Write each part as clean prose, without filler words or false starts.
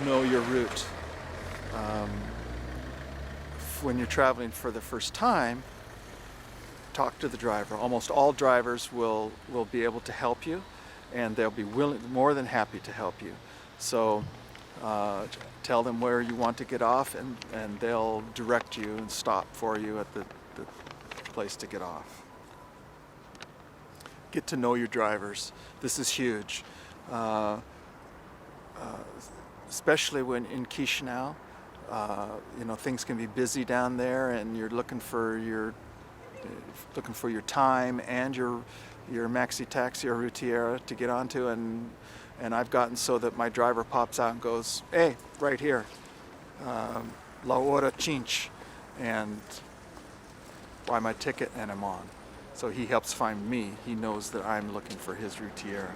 know your route. Um, when you're traveling for the first time, talk to the driver. Almost all drivers will be able to help you, and they'll be more than happy to help you. So tell them where you want to get off, and they'll direct you and stop for you at the place to get off. Get to know your drivers. This is huge. Especially when in Chisinau, things can be busy down there, and you're looking for your time and your maxi taxi or routiera to get onto, and I've gotten so that my driver pops out and goes, "Hey, right here, La Hora Cinque," and buy my ticket, and I'm on. So he helps find me. He knows that I'm looking for his routiera.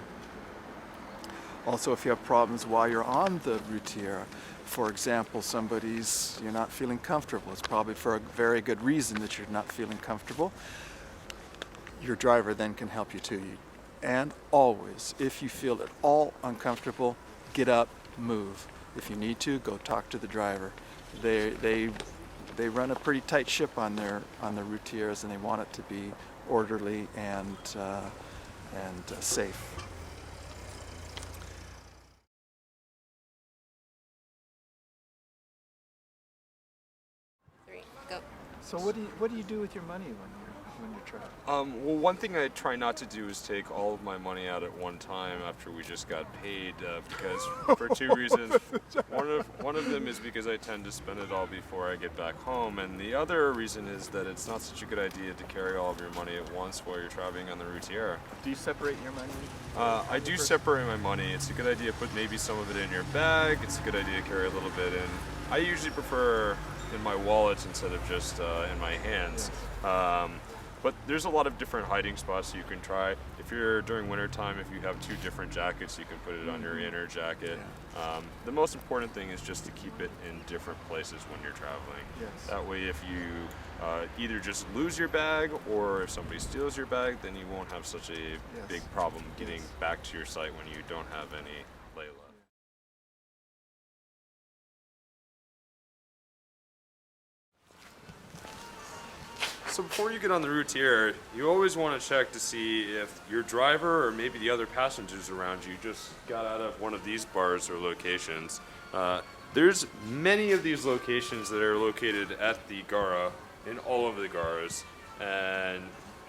Also, if you have problems while you're on the routiera, for example, you're not feeling comfortable, it's probably for a very good reason that you're not feeling comfortable, your driver then can help you too. And always, if you feel at all uncomfortable, get up, move. If you need to, go talk to the driver. They run a pretty tight ship on the routieras, and they want it to be orderly and safe. Go. So what do you do with your money when you're traveling? Well, one thing I try not to do is take all of my money out at one time after we just got paid, because for two reasons. One of them is because I tend to spend it all before I get back home, and the other reason is that it's not such a good idea to carry all of your money at once while you're traveling on the routiera. Do you separate your money? I do separate my money. It's a good idea to put maybe some of it in your bag. It's a good idea to carry a little bit in. I usually prefer in my wallet instead of just in my hands. Yes. But there's a lot of different hiding spots you can try. If you're during winter time, if you have two different jackets, you can put it on your inner jacket. Yeah. The most important thing is just to keep it in different places when you're traveling. Yes. That way, if you either just lose your bag or if somebody steals your bag, then you won't have such a big problem getting back to your site when you don't have any lay left. So before you get on the routiera, you always want to check to see if your driver or maybe the other passengers around you just got out of one of these bars or locations. There's many of these locations that are located at the Gara, in all of the Garas, and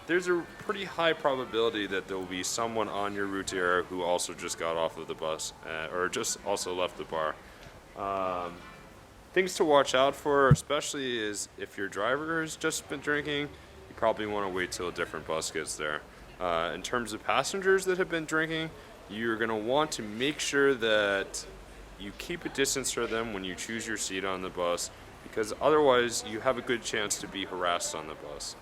there's a pretty high probability that there will be someone on your routiera who also just got off of the bus or just also left the bar. Things to watch out for, especially, is if your driver has just been drinking, you probably want to wait till a different bus gets there. In terms of passengers that have been drinking, you're going to want to make sure that you keep a distance from them when you choose your seat on the bus, because otherwise you have a good chance to be harassed on the bus.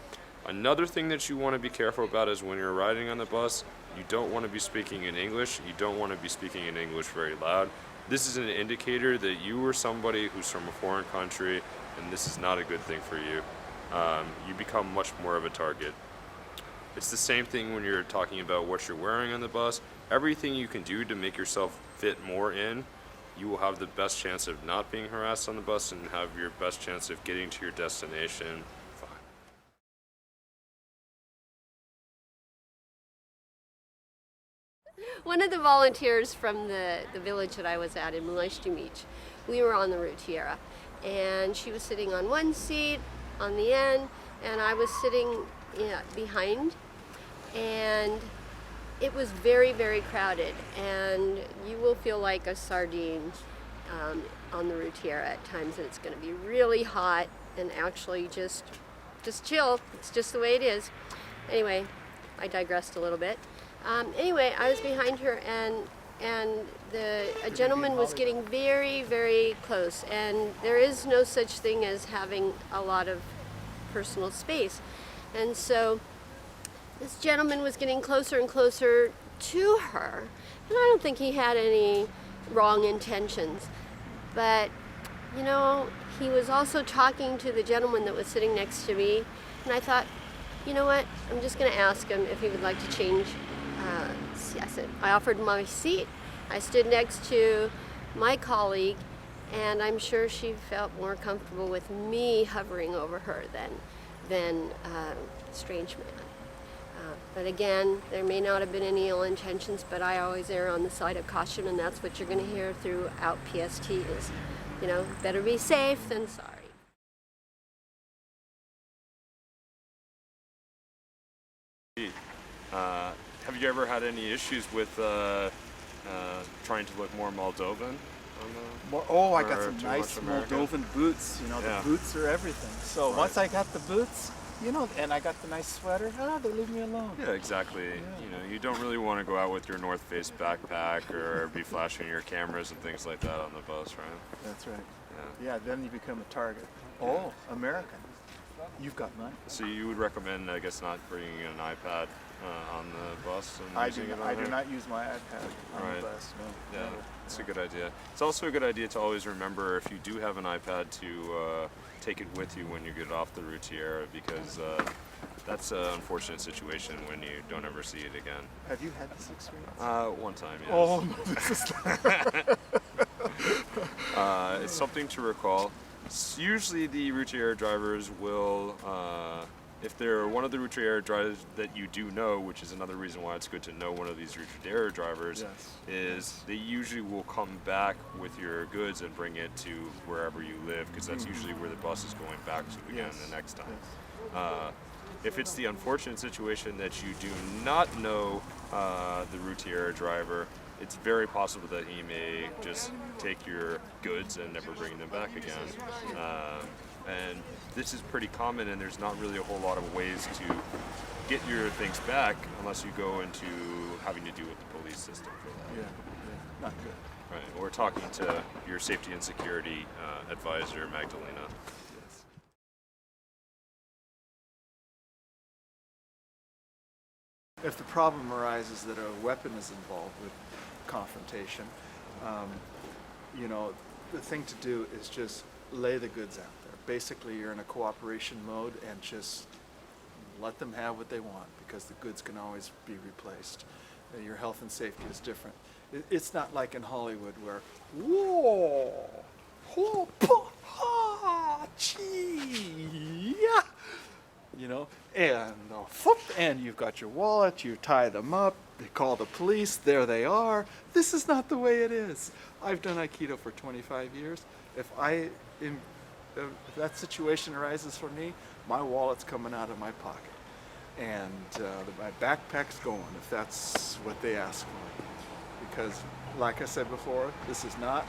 Another thing that you want to be careful about is when you're riding on the bus, you don't want to be speaking in English. You don't want to be speaking in English very loud. This is an indicator that you are somebody who's from a foreign country, and this is not a good thing for you. You become much more of a target. It's the same thing when you're talking about what you're wearing on the bus. Everything you can do to make yourself fit more in, you will have the best chance of not being harassed on the bus and have your best chance of getting to your destination fine. One of the volunteers from the village that I was at in Mlajstimic, we were on the routiera, and she was sitting on one seat on the end, and I was sitting behind, and it was very, very crowded, and you will feel like a sardine on the routiera at times, and it's going to be really hot, and actually just chill. It's just the way it is. Anyway, I digressed a little bit. Anyway, I was behind her, and a gentleman was getting very, very close, and there is no such thing as having a lot of personal space. And so this gentleman was getting closer and closer to her, and I don't think he had any wrong intentions, but he was also talking to the gentleman that was sitting next to me, and I thought, you know what, I'm just going to ask him if he would like to change. I offered my seat. I stood next to my colleague, and I'm sure she felt more comfortable with me hovering over her than a strange man. But again, there may not have been any ill intentions, but I always err on the side of caution, and that's what you're going to hear throughout PST is, better be safe than sorry. Have you ever had any issues with trying to look more Moldovan? I got or some too nice much American? Moldovan boots. Yeah. The boots are everything. So Right. once I got the boots, and I got the nice sweater, they leave me alone. Yeah, exactly. You don't really want to go out with your North Face backpack or be flashing your cameras and things like that on the bus, right? That's right. Yeah. Yeah, then you become a target. Oh, American. You've got mine. So you would recommend, I guess, not bringing an iPad on the bus and I using do. it on I do there? not use my iPad on Right. the bus. No. Yeah, never. it's a good idea. It's also a good idea to always remember, if you do have an iPad, to take it with you when you get off the routière, because that's an unfortunate situation when you don't ever see it again. Have you had this experience? One time, yes. Oh, no, this is It's something to recall. Usually the routière drivers will, if they're one of the routière drivers that you do know, which is another reason why it's good to know one of these routière drivers, Yes. is they usually will come back with your goods and bring it to wherever you live, because that's usually where the bus is going back to again Yes. the next time. Yes. If it's the unfortunate situation that you do not know the routière driver, it's very possible that he may just take your goods and never bring them back again. And this is pretty common, and there's not really a whole lot of ways to get your things back unless you go into having to do with the police system for that. Yeah. Not good. Right. We're talking to your safety and security advisor, Magdalena. Yes. If the problem arises that a weapon is involved with confrontation, the thing to do is just lay the goods out there. Basically, you're in a cooperation mode and just let them have what they want, because the goods can always be replaced. Your health and safety is different. It's not like in Hollywood where, whoa, ho, po, ha, chee, yeah. And you've got your wallet, you tie them up, they call the police, there they are. This is not the way it is. I've done Aikido for 25 years. If that situation arises for me, my wallet's coming out of my pocket. And my backpack's going, if that's what they ask for. Because, like I said before, this is not,